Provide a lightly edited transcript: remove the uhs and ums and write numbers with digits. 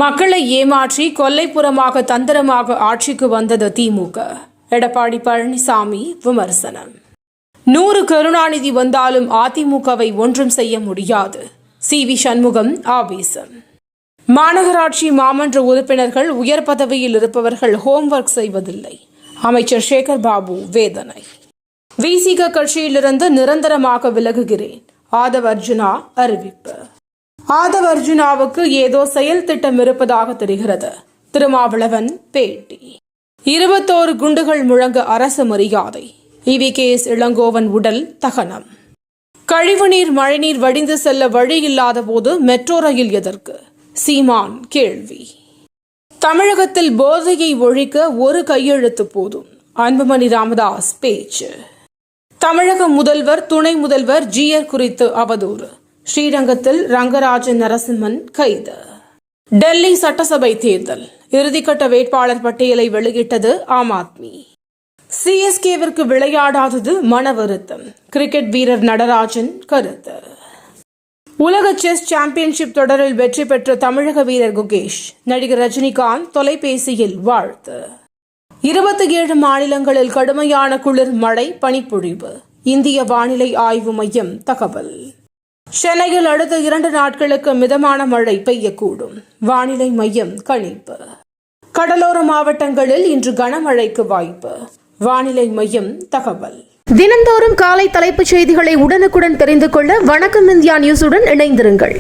மக்களை ஏமாற்றி கொல்லைப்புறமாக தந்திரமாக ஆட்சிக்கு வந்தது திமுக. எடப்பாடி பழனிசாமி விமர்சனம். 100 கருணாநிதி வந்தாலும் அதிமுகவை ஒன்றும் செய்ய முடியாது. சி.வி. சண்முகம் ஆவேசம். மாநகராட்சி மாமன்ற உறுப்பினர்கள் உயர் பதவியில் இருப்பவர்கள் ஹோம்ஒர்க் செய்வதில்லை. அமைச்சர் சேகர் பாபு வேதனை. விசிக கட்சியிலிருந்து நிரந்தரமாக விலகுகிறேன். ஆதவ் அர்ஜுனா அறிவிப்பு. ஆதவ் அர்ஜுனாவுக்கு ஏதோ செயல் திட்டம் இருப்பதாக தெரிகிறது. திருமாவளவன் பேட்டி. 21 குண்டுகள் முழங்க அரசு மரியாதை. EVKS இளங்கோவன் உடல் தகனம். கழிவுநீர் மழைநீர் வடிந்து செல்ல வழி இல்லாத போது மெட்ரோ ரயில் எதற்கு? சீமான் கேள்வி. தமிழகத்தில் போதையை ஒழிக்க ஒரு கையெழுத்து போதும். அன்புமணி ராமதாஸ் பேச்சு. தமிழக முதல்வர் துணை முதல்வர் GR குறித்து அவதூறு. ஸ்ரீரங்கத்தில் ரங்கராஜன் நரசிம்மன் கைது. டெல்லி சட்டசபை தேர்தல் இறுதிக்கட்ட வேட்பாளர் பட்டியலை வெளியிட்டது ஆம் ஆத்மி. CSKவிற்கு விளையாடாதது மன வருத்தம். கிரிக்கெட் வீரர் நடராஜன் கருத்து. உலக செஸ் சாம்பியன்ஷிப் தொடரில் வெற்றி பெற்ற தமிழக வீரர் குகேஷ். நடிகர் ரஜினிகாந்த் தொலைபேசியில் வாழ்த்து. 27 மாநிலங்களில் கடுமையான குளிர் மழை பனிப்பொழிவு. இந்திய வானிலை ஆய்வு மையம் தகவல். சென்னையில் அடுத்த 2 நாட்களுக்கு மிதமான மழை பெய்யக்கூடும். வானிலை மையம் கணிப்பு. கடலோர மாவட்டங்களில் இன்று கனமழைக்கு வாய்ப்பு. வானிலை மையம் தகவல். தினந்தோறும் காலை தலைப்புச் செய்திகளை உடனுக்குடன் தெரிந்து கொள்ள வணக்கம் இந்தியா நியூஸுடன் இணைந்திருங்கள்.